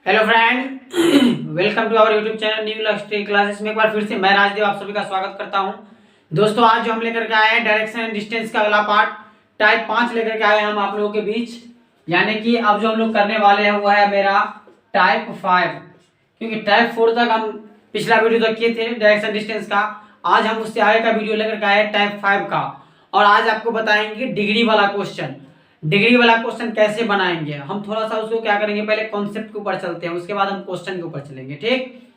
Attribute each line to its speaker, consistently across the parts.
Speaker 1: Hello friend, welcome to our YouTube channel new Lakshya classes में एक बार फिर से मैं राजदेव आप सभी का स्वागत करता हूं। दोस्तों, आज जो हम लेकर के आए हैं डायरेक्शन एंड डिस्टेंस का अगला पार्ट टाइप 5 लेकर के आए हैं हम आप लोगों के बीच। यानी कि अब जो हम लोग करने वाले हैं वो है मेरा टाइप 5, क्योंकि टाइप 4 तक हम पिछला वीडियो तक किए थे डायरेक्शन डिस्टेंस का। आज हम उससे आगे का वीडियो लेकर के आए हैं टाइप 5 का, और आज आपको बताएंगे डिग्री वाला क्वेश्चन। डिग्री वाला क्वेश्चन कैसे बनाएंगे हम, थोड़ा सा उसको क्या करेंगे, पहले कॉन्सेप्ट के ऊपर चलते हैं, उसके बाद हम क्वेश्चन के ऊपर चलेंगे। ठीक,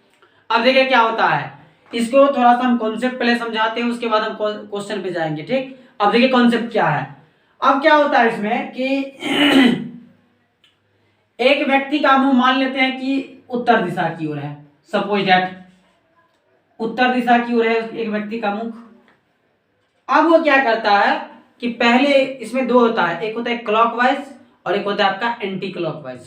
Speaker 1: अब देखिए क्या होता है, इसको थोड़ा सा हम कॉन्सेप्ट पहले समझाते हैं, उसके बाद हम क्वेश्चन पे जाएंगे। ठीक, अब देखिए कॉन्सेप्ट क्या है। अब क्या होता है इसमें कि एक व्यक्ति का मुंह मान लेते हैं कि उत्तर दिशा की ओर है। सपोज दैट उत्तर दिशा की ओर है एक व्यक्ति का मुख। अब वो क्या करता है कि पहले इसमें दो होता है, एक होता है क्लॉकवाइज और एक होता है आपका एंटी क्लॉकवाइज।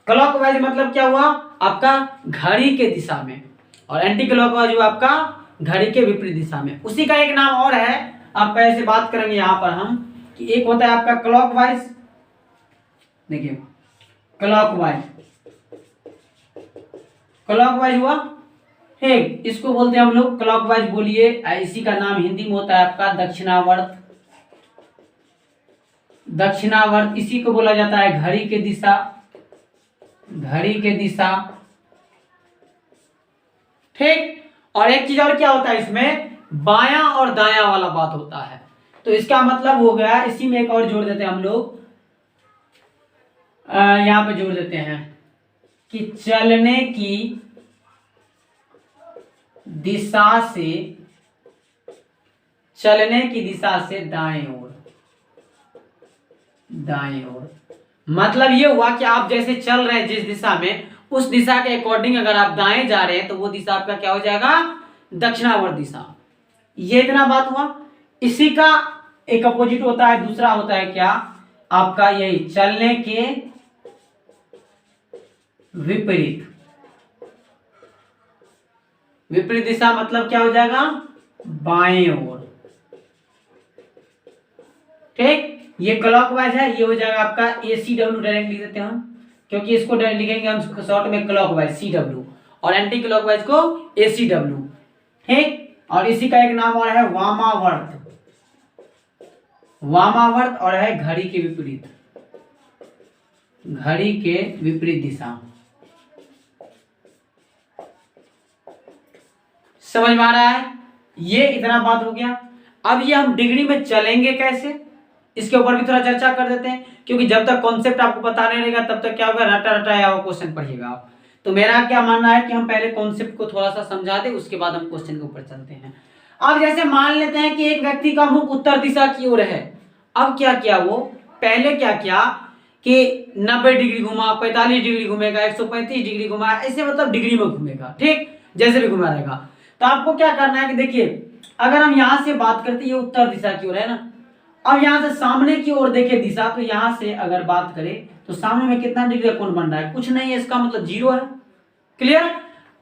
Speaker 1: क्लॉकवाइज मतलब क्या हुआ, आपका घड़ी के दिशा में, और एंटी क्लॉकवाइज हुआ आपका घड़ी के विपरीत दिशा में। उसी का एक नाम और है, आपका ऐसे बात करेंगे यहां पर हम कि एक होता है आपका क्लॉकवाइज। देखिए क्लॉकवाइज, क्लॉकवाइज हुआ। ठीक, इसको बोलते हैं हम लोग क्लॉकवाइज। बोलिए, इसी का नाम हिंदी में होता है आपका दक्षिणावर्त। दक्षिणावर्त इसी को बोला जाता है घड़ी के दिशा, घड़ी के दिशा। ठीक, और एक चीज और क्या होता है इसमें, बायां और दायां वाला बात होता है। तो इसका मतलब हो गया, इसी में एक और जोड़ देते हैं हम लोग, यहां पे जोड़ देते हैं कि चलने की दिशा से, चलने की दिशा से दाएं ओर, दाएं ओर। मतलब ये हुआ कि आप जैसे चल रहे हैं जिस दिशा में, उस दिशा के अकॉर्डिंग अगर आप दाएं जा रहे हैं तो वो दिशा आपका क्या हो जाएगा, दक्षिणावर्त दिशा। ये इतना बात हुआ। इसी का एक अपोजिट होता है, दूसरा होता है क्या आपका, यही चलने के विपरीत। विपरीत दिशा मतलब क्या हो जाएगा, बाएं ओर। ठीक, ये क्लॉकवाइज है, ये हो जाएगा आपका ACW, डायरेक्ट लिख देते हैं हम, क्योंकि इसको लिखेंगे हम शॉर्ट में क्लॉकवाइज CW, और एंटी क्लॉकवाइज को ACW। ठीक, और इसी का एक नाम और है वामावर्त। वामावर्त और है घड़ी के विपरीत, घड़ी के विपरीत दिशा। समझ में आ रहा है, ये इतना बात हो गया। अब ये हम डिग्री में चलेंगे कैसे, इसके ऊपर भी थोड़ा चर्चा कर देते हैं, क्योंकि जब तक कॉन्सेप्ट आपको पता नहीं रहेगा तब तक क्या होगा, रटा रटाया हुआ क्वेश्चन पढ़िएगा आप। तो मेरा क्या मानना है कि हम पहले कॉन्सेप्ट को थोड़ा सा समझा दें, उसके बाद हम क्वेश्चन के ऊपर चलते हैं। अब जैसे मान लेते हैं कि एक व्यक्ति का मुख उत्तर दिशा की ओर है। अब क्या किया वो, पहले क्या किया कि 90 डिग्री घुमा, 45 डिग्री घूमेगा, 135 डिग्री घुमा, ऐसे मतलब डिग्री में घूमेगा। ठीक, जैसे भी घुमा रहेगा। तो आपको क्या करना है कि देखिए, अगर हम यहां से बात करते हैं, ये उत्तर दिशा की ओर है ना, अब यहां से सामने की ओर देखे दिशा, तो यहां से अगर बात करें तो सामने में कितना डिग्री कोण बन रहा है, कुछ नहीं है, इसका मतलब 0 है। क्लियर।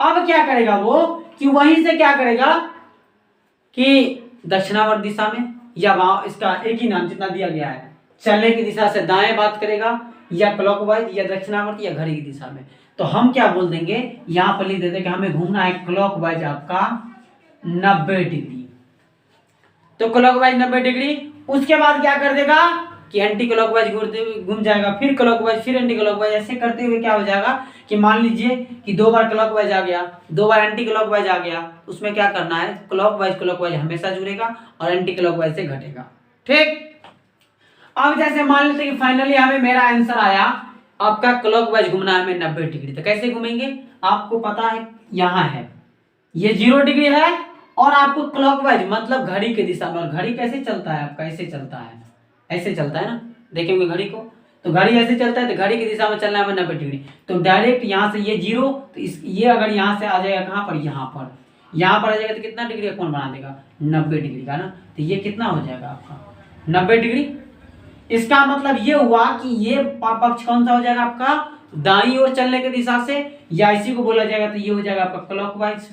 Speaker 1: अब क्या करेगा वो कि वहीं से क्या करेगा कि दक्षिणावर्त दिशा में, या वहां इसका एक ही नाम जितना दिया गया है, चलने की दिशा से दाएं बात करेगा, या क्लॉकवाइज, या दक्षिणावर्त, या घड़ी की दिशा में। तो हम क्या बोल देंगे, यहां पर लिख देते कि हमें घूमना है क्लॉकवाइज आपका 90 डिग्री। तो क्लॉकवाइज 90 डिग्री। उसके बाद क्या कर देगा कि एंटी क्लॉकवाइज घूम जाएगा, फिर क्लॉकवाइज, फिर एंटी क्लॉकवाइज, ऐसे करते हुए क्या हो जाएगा कि मान लीजिए कि 2 बार क्लॉकवाइज आ गया, 2 बार एंटी क्लॉकवाइज आ गया। उसमें क्या करना है, क्लॉकवाइज क्लॉकवाइज हमेशा जुड़ेगा और एंटी क्लॉकवाइज से घटेगा। ठीक, अब जैसे मान लेते कि फाइनली हमें मेरा आंसर आया, आपका क्लॉकवाइज घूमना है हमें 90 डिग्री। तो कैसे घूमेंगे, आपको पता है यहां है ये 0 डिग्री है, और आपको क्लॉकवाइज मतलब घड़ी के दिशा में, और घड़ी कैसे चलता है आपका, ऐसे चलता है, ऐसे चलता है ना, देखेंगे घड़ी को, तो घड़ी ऐसे चलता है, तो घड़ी की दिशा में चलना है 90 डिग्री। तो डायरेक्ट यहाँ से ये 0, तो ये अगर यहाँ से आ जाएगा कहाँ पर, यहाँ पर, यहाँ पर आ जाएगा तो कितना डिग्री का कोण बना देगा, 90 डिग्री का ना। तो ये कितना हो जाएगा आपका 90 डिग्री। इसका मतलब ये हुआ कि ये पक्ष कौन सा हो जाएगा आपका, दाईं ओर चलने की दिशा से, या इसी को बोला जाएगा तो ये हो जाएगा आपका क्लॉकवाइज,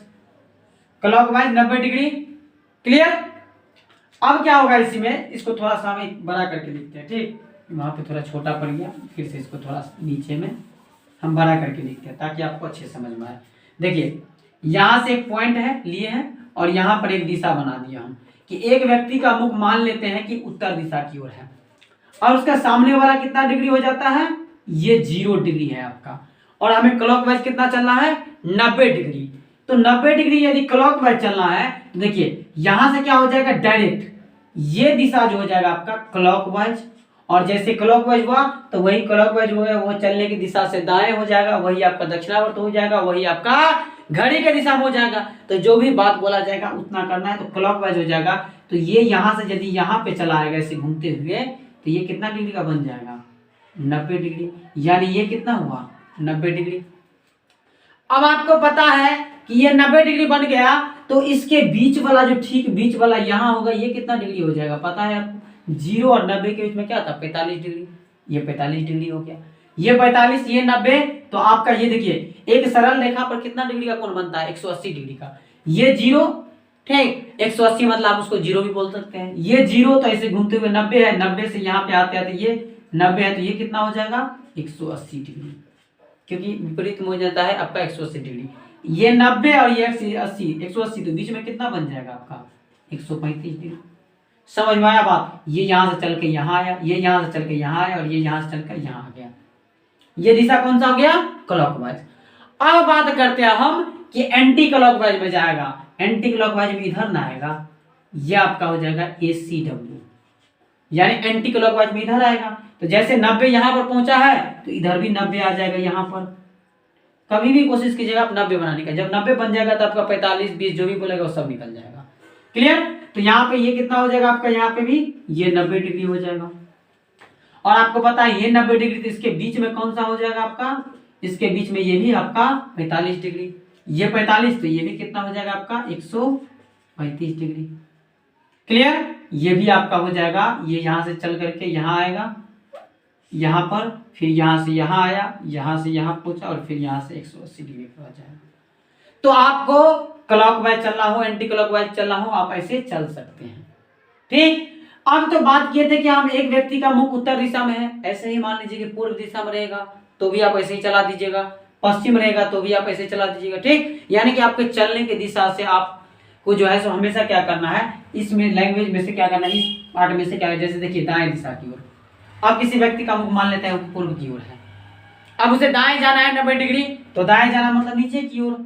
Speaker 1: क्लॉकवाइज 90 डिग्री। क्लियर। अब क्या होगा इसी में, इसको थोड़ा सा हम बड़ा करके लिखते हैं। ठीक, वहां पे थोड़ा छोटा पड़ गया, फिर से इसको थोड़ा नीचे में हम बड़ा करके लिखते हैं ताकि आपको अच्छे समझ में आए। देखिए यहाँ से एक पॉइंट है लिए हैं और यहाँ पर एक दिशा बना दिया हम कि एक व्यक्ति का मुख मान लेते हैं कि उत्तर दिशा की ओर है और उसका सामने वाला कितना डिग्री हो जाता है, ये 0 डिग्री है आपका, और हमें क्लॉकवाइज कितना चलना है, 90 डिग्री। तो 90 डिग्री यदि क्लॉकवाइज चलना है तो देखिए यहां से क्या हो जाएगा, डायरेक्ट ये दिशा जो हो जाएगा आपका क्लॉकवाइज, और जैसे क्लॉकवाइज हुआ तो वही क्लॉकवाइज हो गया, वो चलने की दिशा से दाएं हो जाएगा, वही आपका दक्षिणावर्त हो जाएगा, वही आपका घड़ी के दिशा में हो जाएगा। तो जो भी बात बोला जाएगा उतना करना है, तो क्लॉकवाइज हो जाएगा। तो ये यहां से यदि यहाँ पे चला आएगा ऐसे घूमते हुए तो ये कितना डिग्री का बन जाएगा, 90 डिग्री, यानी ये कितना हुआ, 90 डिग्री। अब आपको पता है कि ये 90 डिग्री बन गया तो इसके बीच वाला जो ठीक बीच वाला यहाँ होगा ये कितना डिग्री हो जाएगा पता है आपको, 0 और 90 के बीच में क्या था, 45 डिग्री। ये 45 डिग्री हो गया, ये 45, ये 90। तो आपका ये देखिए एक सरल रेखा पर कितना डिग्री का कोण बनता है, 180 डिग्री का। ये 0, ठीक, 180 मतलब आप उसको 0 भी बोल सकते हैं। ये 0 तो ऐसे घूमते हुए 90 है, 90 से यहाँ पे आते आते ये 90 है, तो ये कितना हो जाएगा, 180 डिग्री, क्योंकि विपरीत में हो जाता है आपका 180 डिग्री। ये 90 और ये 80, 180, तो बीच में कितना बन जाएगा आपका, 135 डिग्री। समझ में आया बात। ये यहां से चल के यहाँ आया, ये यहां से चल के यहाँ आया, और ये यहां से चलकर यहाँ आ गया। ये दिशा कौन सा हो गया, क्लॉकवाइज। अब बात करते हैं हम कि एंटी क्लॉकवाइज में जाएगा, एंटी क्लॉकवाइज में इधर ना आएगा, ये आपका हो जाएगा ACW, यानी एंटी क्लॉकवाइज में इधर आएगा। तो जैसे 90 यहां पर पहुंचा है तो इधर भी 90 आ जाएगा। यहां पर कभी भी कोशिश कीजिएगा आप 90 बनाने का, जब 90 बन जाएगा तो आपका 45, 20 जो भी बोलेगा वो सब निकल जाएगा। क्लियर। तो यहाँ पे ये कितना हो जाएगा आपका, यहाँ पे भी ये 90 डिग्री हो जाएगा। और आपको पता है ये 90 डिग्री, तो इसके बीच में कौन सा हो जाएगा आपका, इसके बीच में ये भी आपका 45 डिग्री, ये 45, तो ये भी कितना हो जाएगा आपका 135 डिग्री। क्लियर। ये भी आपका हो जाएगा, ये यहां से चल करके यहाँ आएगा, यहाँ पर, फिर यहाँ से यहाँ आया, यहाँ से यहाँ पहुंचा, और फिर यहाँ से 180 डिग्री पर आ जाएगा। तो आपको क्लॉकवाइज चलना हो, एंटी क्लॉकवाइज चलना हो, आप ऐसे चल सकते हैं। ठीक। अब तो बात किए थे कि हम एक व्यक्ति का मुख उत्तर दिशा में है, ऐसे ही मान लीजिए कि पूर्व दिशा में रहेगा तो भी आप ऐसे ही चला दीजिएगा, पश्चिम रहेगा तो भी आप ऐसे चला दीजिएगा। ठीक। यानी कि आपके चलने की दिशा से आपको जो है सो हमेशा क्या करना है, इसमें लैंग्वेज में से क्या करना है, इस पार्ट में से क्या है, जैसे देखिए दाएं दिशा की ओर आप किसी व्यक्ति का मुख मान लेते हैं पूर्व की ओर है, अब उसे दाएं जाना है 90 डिग्री, तो दाएं जाना मतलब नीचे की ओर,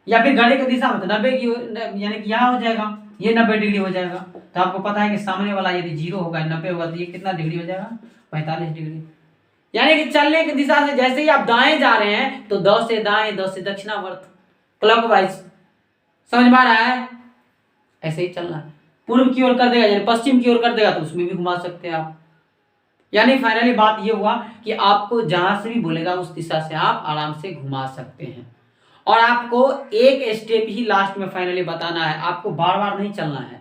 Speaker 1: या फिर घड़ी की दिशा में तो 90 की ओर, यानी कि यहाँ हो जाएगा, ये 90 डिग्री हो जाएगा। तो आपको पता है कि सामने वाला यदि 0 होगा, 90 होगा, तो ये कितना डिग्री हो जाएगा, 45 डिग्री। यानी कि चलने की दिशा से जैसे ही आप दाएं जा रहे हैं तो 10 से दाएं, 10 से दक्षिणावर्त, क्लॉकवाइज। समझ में आ रहा है, ऐसे ही चलना है। पूर्व की ओर कर देगा यानी पश्चिम की ओर कर देगा तो उसमें भी घुमा सकते हैं आप। यानी फाइनली बात ये हुआ कि आपको जहां से भी बोलेगा उस दिशा से आप आराम से घुमा सकते हैं। और आपको एक स्टेप ही लास्ट में फाइनली बताना है, आपको बार बार नहीं चलना है।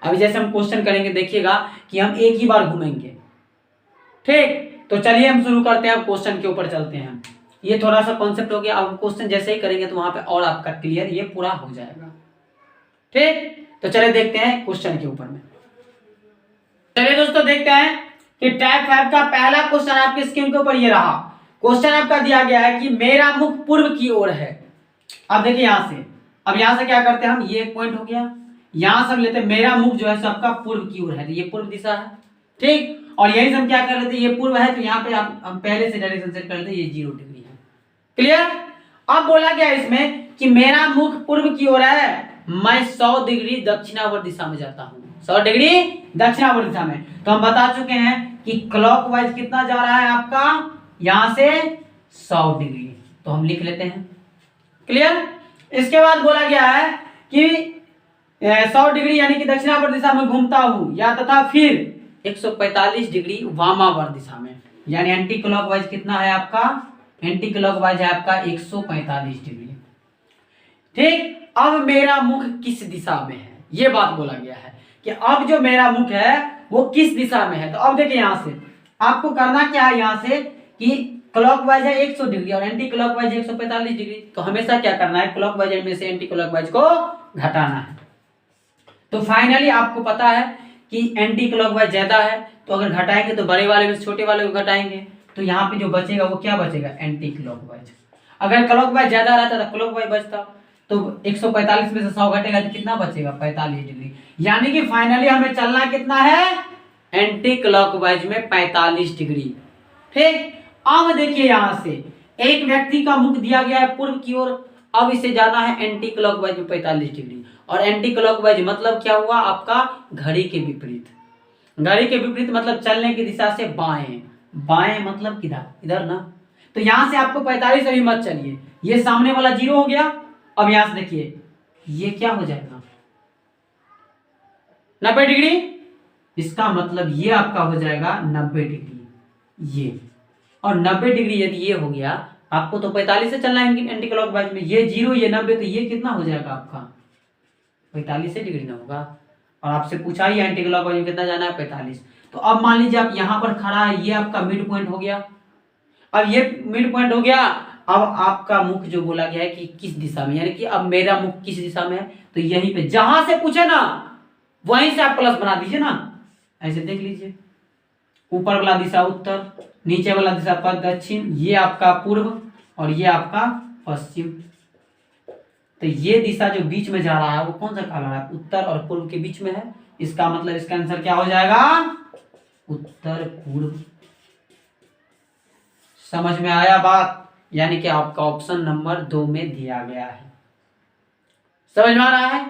Speaker 1: अभी जैसे हम क्वेश्चन करेंगे देखिएगा कि हम एक ही बार घूमेंगे। ठीक। तो चलिए हम शुरू करते हैं, अब क्वेश्चन के ऊपर चलते हैं। ये थोड़ा सा कॉन्सेप्ट हो गया, अब क्वेश्चन जैसे ही करेंगे तो वहां पे और आपका क्लियर ये पूरा हो जाएगा। ठीक। तो चलिए देखते हैं क्वेश्चन के ऊपर में। चलिए दोस्तों देखते हैं कि टाइप 5 का पहला क्वेश्चन आपकी स्क्रीन के ऊपर ये रहा। क्वेश्चन आपका दिया गया है कि मेरा मुख पूर्व की ओर है। अब देखिए यहां से, अब यहां से क्या करते हैं हम, ये एक पॉइंट हो गया, यहां से लेते हैं मेरा मुख जो है सो आपका पूर्व की ओर है, तो ये पूर्व दिशा है। ठीक। और यही से हम क्या कर लेते हैं, ये पूर्व है तो यहाँ पे आप हम पहले से डायरेक्शन सेट कर लेते हैं, ये 0 डिग्री है। क्लियर। अब बोला गया इसमें कि मेरा मुख पूर्व की ओर है, मैं 100 डिग्री दक्षिणावर्त दिशा में जाता हूँ, 100 डिग्री दक्षिणावर्त दिशा में। तो हम बता चुके हैं कि क्लॉकवाइज कितना जा रहा है आपका, यहां से 100 डिग्री, तो हम लिख लेते हैं। क्लियर। इसके बाद बोला गया है कि 100 डिग्री यानी कि दक्षिणावर्त दिशा में घूमता हूं, या तथा फिर 145 डिग्री वामावर्त दिशा में, यानी एंटी क्लॉकवाइज कितना है आपका, एंटी क्लॉकवाइज है आपका 145 डिग्री। ठीक। अब मेरा मुख किस दिशा में है, यह बात बोला गया है कि अब जो मेरा मुख है वो किस दिशा में है। तो अब देखिए यहां से आपको करना क्या है, यहां से कि क्लॉकवाइज है 100 डिग्री और एंटी क्लॉकवाइज है 145 डिग्री, तो हमेशा क्या करना है, क्लॉकवाइज में से एंटी क्लॉकवाइज को घटाना है। तो फाइनली आपको पता है कि एंटी क्लॉकवाइज ज्यादा है, तो अगर घटाएंगे तो बड़े वाले में छोटे वाले को घटाएंगे, तो यहाँ पे जो बचेगा वो क्या बचेगा, एंटी क्लॉकवाइज। अगर क्लॉकवाइज ज्यादा रहता तो क्लॉकवाइज बचता, तो 145 में से 100 घटेगा तो कितना बचेगा, 45 डिग्री। यानी कि फाइनली हमें चलना कितना है, एंटी क्लॉकवाइज में 45 डिग्री। ठीक, अब देखिए यहां से एक व्यक्ति का मुख दिया गया है पूर्व की ओर, अब इसे जाना है एंटी क्लॉकवाइज में 45 डिग्री। और एंटी क्लॉकवाइज मतलब क्या हुआ आपका, घड़ी के विपरीत। घड़ी के विपरीत मतलब चलने की दिशा से बाएं, बाएं मतलब किधर, इधर ना। तो यहां से आपको 45 अभी मत चलिए, ये सामने वाला 0 हो गया। अब यहां से देखिए ये क्या हो जाएगा, 90 डिग्री। इसका मतलब ये आपका हो जाएगा 90 डिग्री ये, और 90 डिग्री यदि ये हो गया, आपको तो 45 से चलना है एंटी क्लॉकवाइज में, ये 0 ये 90, तो ये कितना हो जाएगा आपका 45 डिग्री ना होगा। और आपसे पूछा ही एंटी क्लॉकवाइज में कितना जाना है, 45। तो अब मान लीजिए आप यहां पर खड़ा है, ये आपका मिड पॉइंट हो गया। अब ये मिड पॉइंट हो गया, अब आपका मुख जो बोला गया है कि किस दिशा में, यानी कि अब मेरा मुख किस दिशा में है, तो यहीं पे जहां से पूछे ना वहीं से आप प्लस बना दीजिए ना, ऐसे देख लीजिए। ऊपर वाला दिशा उत्तर, नीचे वाला दिशा दक्षिण, ये आपका पूर्व और ये आपका पश्चिम। तो ये दिशा जो बीच में जा रहा है वो कौन सा कहला रहा है, उत्तर और पूर्व के बीच में है। इसका मतलब इसका आंसर क्या हो जाएगा, उत्तर पूर्व। समझ में आया बात, यानी कि आपका ऑप्शन नंबर 2 में दिया गया है। समझ में आ रहा है,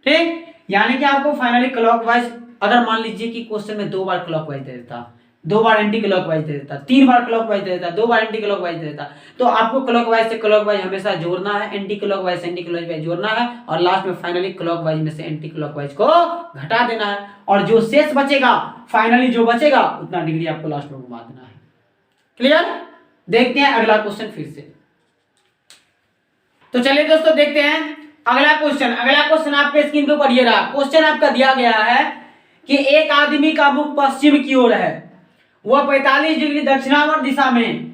Speaker 1: ठीक। यानी कि आपको फाइनली क्लॉकवाइज, अगर मान लीजिए कि क्वेश्चन में 2 बार क्लॉकवाइज दे देता, 2 बार एंटी क्लॉकवाइज दे देता, 3 बार क्लॉकवाइज दे देता, 2 बार एंटी क्लॉकवाइज दे देता, तो आपको क्लॉकवाइज से क्लॉकवाइज हमेशा जोड़ना है, एंटी क्लॉकवाइज से एंटी क्लॉकवाइज जोड़ना है, और लास्ट में फाइनली क्लॉकवाइज में से एंटी क्लॉकवाइज को घटा देना है, और जो शेष बचेगा, फाइनली जो बचेगा उतना डिग्री आपको लास्ट में घुमा देना है। क्लियर। देखते हैं अगला क्वेश्चन फिर से। तो चलिए दोस्तों देखते हैं अगला क्वेश्चन। अगला क्वेश्चन आपके स्क्रीन पे ऊपर ये रहा। क्वेश्चन आपका दिया गया है कि एक आदमी का मुख पश्चिम की ओर है, वह 45 डिग्री दक्षिणावर्त दिशा में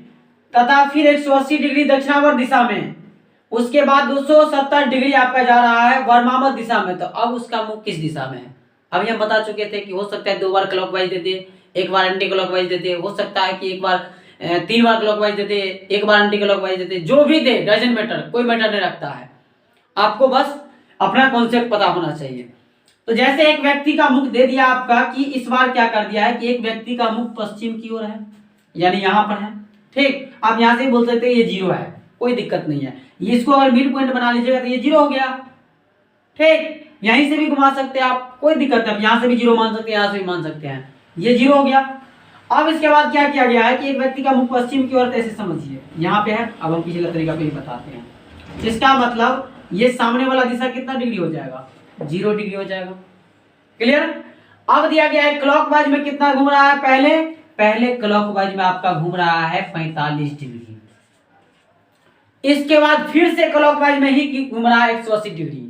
Speaker 1: तथा फिर 180 डिग्री दक्षिणावर्त दिशा में, उसके बाद 270 डिग्री आपका जा रहा है वामावर्त दिशा में। तो अब उसका मुख किस दिशा में है। अभी हम बता चुके थे कि हो सकता है 2 बार क्लॉकवाइज देते, 1 बार एंटी क्लॉकवाइज देते, हो सकता है कि 1 बार 3 बार क्लॉकवाइज देते, 1 बार एंटी क्लॉकवाइज देते, जो भी दे डजंट मैटर, कोई मैटर नहीं रखता है, आपको बस अपना कॉन्सेप्ट पता होना चाहिए। तो जैसे एक व्यक्ति का मुख दे दिया आपका कि इस बार क्या कर दिया है कि एक व्यक्ति का मुख पश्चिम की ओर है, यानी यहां पर है, ठीक। आप यहां से बोल सकते हैं ये 0 है, कोई दिक्कत नहीं है। ये इसको अगर मिड पॉइंट बना लीजिएगा तो ये 0 हो गया, ठीक। यहीं से भी घुमा सकते हैं आप, कोई दिक्कत नहीं, यहां से भी 0 मान सकते हैं, यहां से भी मान सकते हैं, ये 0 हो गया। अब इसके बाद क्या किया गया है कि एक व्यक्ति का मुख पश्चिम की ओर, ऐसे समझिए यहाँ पे है। अब हम पिछले तरीका पे ही बताते हैं। इसका मतलब ये सामने वाला दिशा कितना डिग्री हो जाएगा, 0 डिग्री हो जाएगा। क्लियर। अब दिया गया है क्लॉकवाइज में कितना घूम रहा है, पहले क्लॉकवाइज में आपका घूम रहा है 45 डिग्री, इसके बाद फिर से क्लॉकवाइज में ही घूम रहा है 180 डिग्री,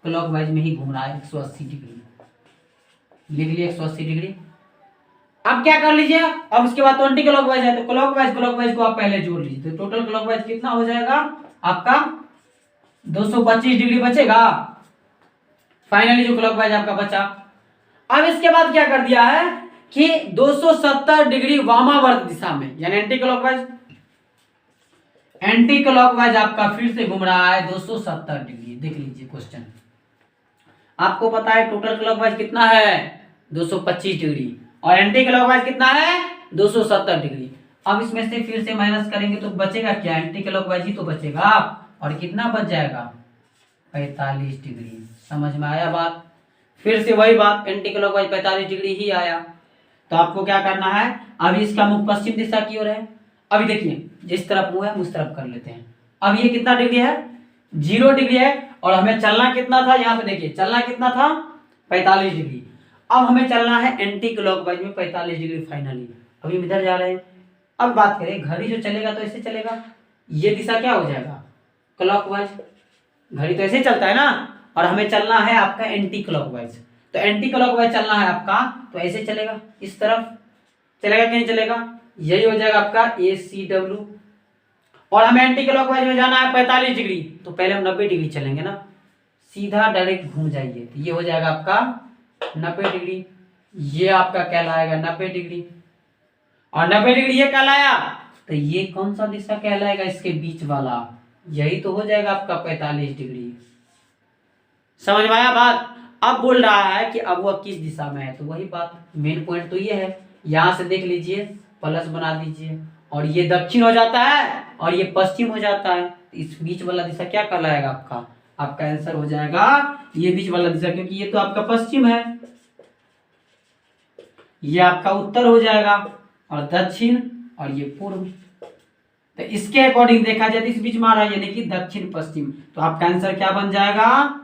Speaker 1: क्लॉकवाइज में ही घूम रहा है 180 डिग्री, लिख लिया 180 डिग्री। अब क्या कर लीजिए, अब उसके बाद 20 क्लॉकवाइज है, तो क्लॉकवाइज को आप पहले जोड़ लीजिए, तो टोटल क्लॉकवाइज कितना हो जाएगा आपका 225 डिग्री बचेगा, फाइनली जो क्लॉकवाइज आपका बचा। अब इसके बाद क्या कर दिया है कि 270 डिग्री वामावर्त दिशा में, यानी एंटी क्लॉकवाइज आपका फिर से घूम रहा है 270 डिग्री। देख लीजिए क्वेश्चन, आपको पता है टोटल क्लॉकवाइज कितना है 225 डिग्री, और एंटी क्लॉकवाइज कितना है 270 डिग्री। अब इसमें से फिर से माइनस करेंगे तो बचेगा क्या, एंटी क्लॉकवाइज ही तो बचेगा, और कितना बच जाएगा 45 डिग्री। समझ में आया बात। फिर से वही बात, एंटी क्लॉकवाइज 45 डिग्री ही आया। तो आपको क्या करना है, अभी इसका मुख पश्चिम दिशा की ओर है, अभी देखिए जिस तरफ मुंह है उस तरफ कर लेते हैं। अब ये कितना डिग्री है, 0 डिग्री है, और हमें चलना कितना था, यहाँ पे देखिए चलना कितना था 45 डिग्री। अब हमें चलना है एंटी क्लॉकवाइज में 45 डिग्री फाइनली, अभी हम इधर जा रहे हैं। अब बात करें घड़ी जो चलेगा तो ऐसे चलेगा, ये दिशा क्या हो जाएगा क्लॉकवाइज, घड़ी तो ऐसे चलता है ना, और हमें चलना है आपका एंटी क्लॉकवाइज, तो एंटी क्लॉकवाइज चलना है आपका, तो ऐसे चलेगा, इस तरफ चलेगा कि नहीं चलेगा, यही हो जाएगा आपका ACW। और हमें एंटी क्लॉकवाइज में जाना है 45 डिग्री, तो पहले हम 90 डिग्री चलेंगे ना, सीधा डायरेक्ट घूम जाइए, तो ये हो जाएगा आपका 90 डिग्री, ये आपका कहलाएगा 90 डिग्री। और 90 डिग्री ये कहलाया, तो ये कौन सा दिशा कहलाएगा, इसके बीच वाला, यही तो हो जाएगा आपका 45 डिग्री। समझ में आया बात। अब बोल रहा है कि अब वह किस दिशा में है, तो वही बात, मेन पॉइंट तो ये है। यहां से देख लीजिए, प्लस बना दीजिए, और ये दक्षिण हो जाता है और ये पश्चिम हो जाता है, तो इस बीच वाला दिशा क्या कहलाएगा आपका, आपका आंसर हो जाएगा ये बीच वाला दिशा, क्योंकि ये तो आपका पश्चिम है, ये आपका उत्तर हो जाएगा, और दक्षिण और ये पूर्व। तो इसके अकॉर्डिंग देखा जाए तो इस बीच में आ रहा है, यानी कि दक्षिण पश्चिम, तो आपका आंसर क्या बन जाएगा,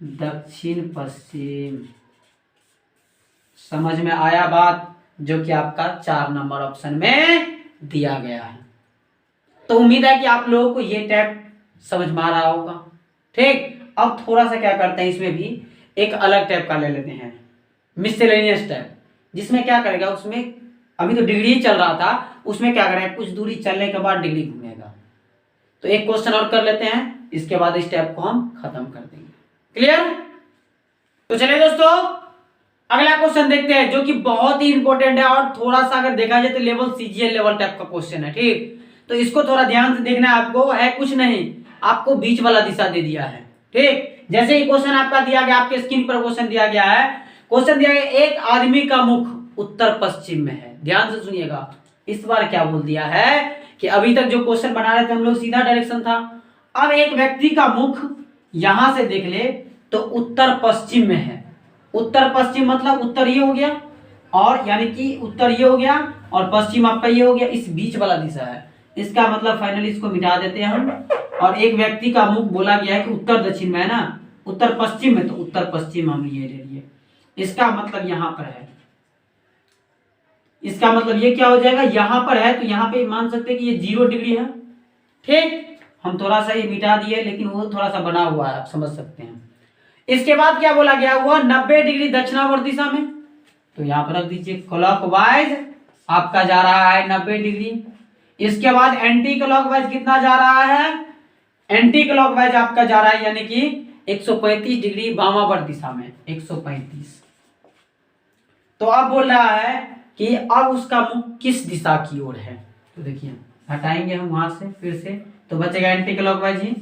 Speaker 1: दक्षिण पश्चिम। समझ में आया बात, जो कि आपका 4 नंबर ऑप्शन में दिया गया है। तो उम्मीद है कि आप लोगों को ये टैप समझ में आ रहा होगा। ठीक, अब थोड़ा सा क्या करते हैं, इसमें भी एक अलग टैप का ले लेते हैं, मिसलेनियस टैप, जिसमें क्या करेगा, उसमें अभी तो डिग्री चल रहा था, उसमें क्या करेगा, कुछ दूरी चलने के बाद डिग्री घूमेगा। तो एक क्वेश्चन और कर लेते हैं, इसके बाद इस टैप को हम खत्म कर देंगे। क्लियर। तो चलिए दोस्तों, अगला क्वेश्चन देखते हैं, जो कि बहुत ही इंपॉर्टेंट है, और थोड़ा सा अगर देखा जाए तो लेवल सीजीएल लेवल टाइप का क्वेश्चन है। ठीक, तो इसको थोड़ा ध्यान से देखना है आपको, है कुछ नहीं, आपको बीच वाला दिशा दे दिया है। ठीक, जैसे ही क्वेश्चन आपका दिया गया, आपके स्क्रीन पर क्वेश्चन दिया गया है, क्वेश्चन दिया गया, एक आदमी का मुख उत्तर पश्चिम में है। ध्यान से सुनिएगा, इस बार क्या बोल दिया है कि अभी तक जो क्वेश्चन बना रहे थे हम लोग सीधा डायरेक्शन था, अब एक व्यक्ति का मुख यहां से देख ले तो उत्तर पश्चिम में है। उत्तर पश्चिम मतलब उत्तर ये हो गया, और यानी कि उत्तर ये हो गया और पश्चिम आपका ये हो गया, इस बीच वाला दिशा है। इसका मतलब फाइनली इसको मिटा देते हैं हम, और एक व्यक्ति का मुख बोला गया है कि उत्तर दक्षिण में है ना, उत्तर पश्चिम में, तो उत्तर पश्चिम हम ये ले लिए, इसका मतलब यहां पर है, इसका मतलब ये क्या हो जाएगा, यहां पर है, तो यहां पे मान सकते हैं कि ये 0 डिग्री है। ठीक, हम थोड़ा सा ये मिटा दिए, लेकिन वो थोड़ा सा बना हुआ है, आप समझ सकते हैं। इसके बाद क्या बोला गया हुआ, 90 डिग्री दक्षिणावर्त दिशा में, तो यहां पर रख दीजिए क्लॉकवाइज आपका जा रहा है 90 डिग्री। इसके बाद एंटी क्लॉकवाइज कितना जा रहा है, एंटी क्लॉकवाइज आपका जा रहा है यानी कि 135 डिग्री वामावर्त दिशा में, 135। तो अब बोल रहा है कि अब उसका मुख किस दिशा की ओर है, तो देखिए हटाएंगे हम वहां से, फिर से तो बचेगा एंटी क्लॉकवाइज ही।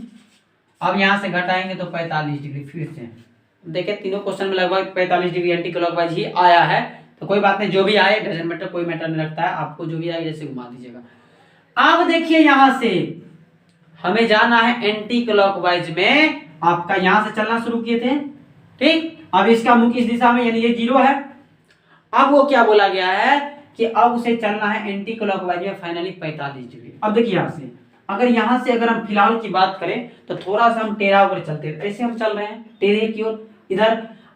Speaker 1: अब यहां से घटाएंगे तो 45 डिग्री, फिर से देखिए तीनों क्वेश्चन में लगभग 45 डिग्री एंटी क्लॉकवाइज ही आया है, तो कोई बात नहीं, जो भी आए डजंट मैटर, कोई मैटर नहीं रखता है, आपको जो भी आए जैसे घुमा दीजिएगा। अब देखिए यहां से हमें जाना है एंटी क्लॉकवाइज में, आपका यहां से चलना शुरू किए थे। ठीक, अब इसका मुख इस दिशा में यानी ये 0 है। अब वो क्या बोला गया है कि अब उसे चलना है एंटी क्लॉकवाइज में फाइनली 45 डिग्री। अब देखिए यहां से अगर हम फिलहाल की बात करें तो थोड़ा सा हम टेढ़ा होकर चलते हैं, ऐसे हम चल रहे हैं टेढ़े की ओर इधर।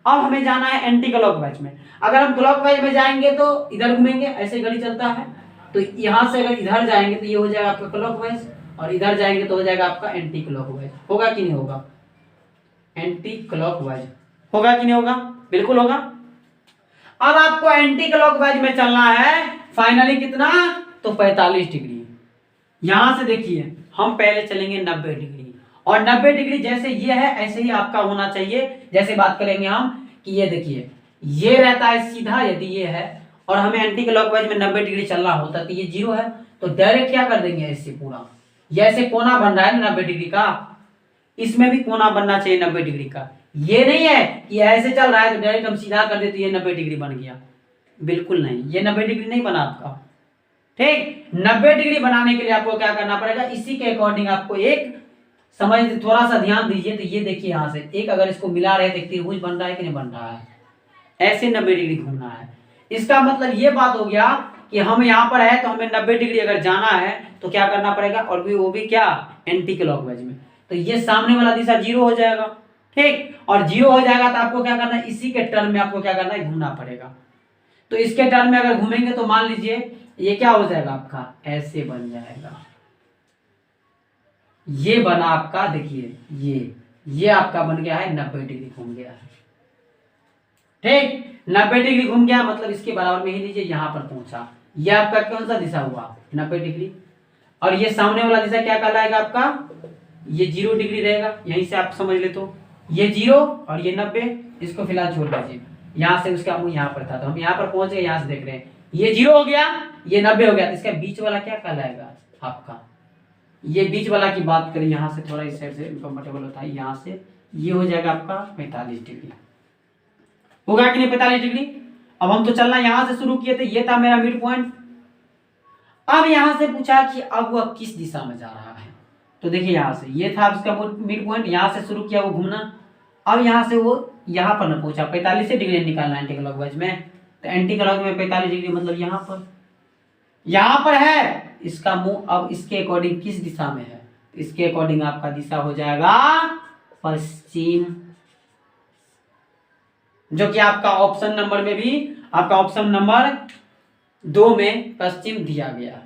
Speaker 1: अब हमें जाना है एंटी क्लॉकवाइज में, अगर हम क्लॉकवाइज में जाएंगे तो इधर घूमेंगे, ऐसे घड़ी चलता है, तो यहां से अगर इधर जाएंगे तो ये हो जाएगा आपका क्लॉकवाइज, और इधर जाएंगे तो हो जाएगा आपका एंटी क्लॉकवाइज। होगा कि नहीं होगा, एंटी क्लॉकवाइज होगा कि नहीं होगा, बिल्कुल होगा। अब आपको एंटी क्लॉकवाइज में चलना है फाइनली कितना, तो 45 डिग्री। यहां से देखिए हम पहले चलेंगे 90 डिग्री, और 90 डिग्री जैसे ये है ऐसे ही आपका होना चाहिए। जैसे बात करेंगे हम कि ये देखिए ये रहता है सीधा, यदि ये है और हमें एंटी क्लॉकवाइज में 90 डिग्री चलना होता तो ये 0 है, तो डायरेक्ट क्या कर देंगे ऐसे पूरा, ये ऐसे कोना बन रहा है ना 90 डिग्री का, इसमें भी कोना बनना चाहिए 90 डिग्री का। ये नहीं है कि ऐसे चल रहा है तो डायरेक्ट हम सीधा कर देते ये 90 डिग्री बन गया, बिल्कुल नहीं, ये 90 डिग्री नहीं बना आपका। ठीक, 90 डिग्री बनाने के लिए आपको क्या करना पड़ेगा, इसी के अकॉर्डिंग आपको एक समझ, थोड़ा सा ध्यान दीजिए। तो ये देखिए यहां से एक अगर इसको मिला रहे तो त्रिभुज बन रहा है कि नहीं बन रहा है, ऐसे 90 डिग्री घूमना है। इसका मतलब ये बात हो गया कि हम यहाँ पर है तो हमें 90 डिग्री अगर जाना है तो क्या करना पड़ेगा, और भी वो भी क्या, एंटी क्लॉकवाइज में, तो ये सामने वाला दिशा 0 हो जाएगा। ठीक, और 0 हो जाएगा तो आपको क्या करना है, इसी के टर्न में आपको क्या करना है, घूमना पड़ेगा। तो इसके टर्न में अगर घूमेंगे तो मान लीजिए ये क्या हो जाएगा आपका, ऐसे बन जाएगा, ये बना आपका, देखिए ये आपका बन गया है 90 डिग्री घूम गया है। ठीक, 90 डिग्री घूम गया मतलब इसके बराबर में ही लीजिए, यहां पर पहुंचा, ये आपका कौन सा दिशा हुआ, 90 डिग्री, और ये सामने वाला दिशा क्या कहलाएगा आपका, ये 0 डिग्री रहेगा। यहीं से आप समझ ले तो ये 0 और ये 90, इसको फिलहाल छोड़ दीजिए, यहाँ से उसका मुंह यहाँ पर था, तो हम यहाँ पर पहुंच गए, यहाँ से देख रहे हैं ये 0 हो गया, ये 90 हो गया, तो इसका बीच वाला क्या कहलाएगा आपका, ये बीच वाला की बात करें, यहाँ से थोड़ा इस साइड से इनकम्फर्टेबल होता है, यहाँ से ये हो जाएगा आपका 45 डिग्री, होगा कि नहीं 45 डिग्री। अब हम तो चलना यहाँ से शुरू किए थे, ये था मेरा मिड पॉइंट। अब यहाँ से पूछा कि अब वह किस दिशा में जा रहा है, तो देखिए यहाँ से ये था उसका मिड पॉइंट, यहाँ से शुरू किया वो घूमना, अब यहाँ से वो यहाँ पर न पहुंचा, 45 डिग्री निकालना एंटी क्लॉकवाइज में, तो एंटी क्लॉकवाइज में 45 डिग्री मतलब यहाँ पर है, इसका मुंह अब इसके अकॉर्डिंग किस दिशा में है, इसके अकॉर्डिंग आपका दिशा हो जाएगा पश्चिम, जो कि आपका ऑप्शन नंबर में भी, आपका ऑप्शन नंबर 2 में पश्चिम दिया गया।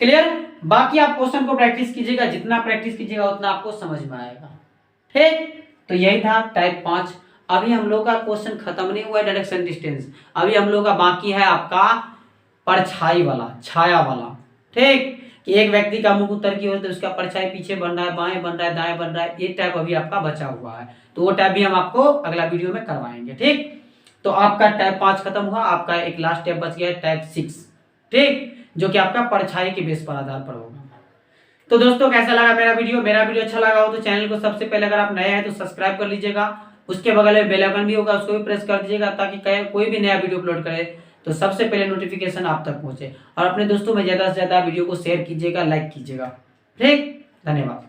Speaker 1: क्लियर। बाकी आप क्वेश्चन को प्रैक्टिस कीजिएगा, जितना प्रैक्टिस कीजिएगा उतना आपको समझ में आएगा। ठीक, तो यही था टाइप 5। अभी हम लोग का क्वेश्चन खत्म नहीं हुआ है डायरेक्शन डिस्टेंस, अभी हम लोग का बाकी है आपका परछाई वाला, छाया वाला। ठीक, कि एक व्यक्ति का मुख उत्तर की ओर तो उसका परछाई पीछे बन रहा है, बाएं बन रहा है, दाएं बन रहा है, ये टाइप अभी आपका बचा हुआ है, तो वो टाइप भी हम आपको अगला वीडियो में करवाएंगे। ठीक, तो आपका टाइप 5 खत्म हुआ, आपका एक लास्ट टाइप बच गया है टाइप 6। ठीक, जो कि आपका परछाई के बेस पर आधार पर होगा। तो दोस्तों कैसा लगा मेरा वीडियो, मेरा वीडियो अच्छा लगा हो तो चैनल को सबसे पहले अगर आप नए हैं तो सब्सक्राइब कर लीजिएगा, उसके बगल में बेल आइकन भी होगा उसको भी प्रेस कर दीजिएगा, ताकि कोई भी नया वीडियो अपलोड करे तो सबसे पहले नोटिफिकेशन आप तक पहुंचे। और अपने दोस्तों में ज्यादा से ज्यादा वीडियो को शेयर कीजिएगा, लाइक कीजिएगा। ठीक, धन्यवाद।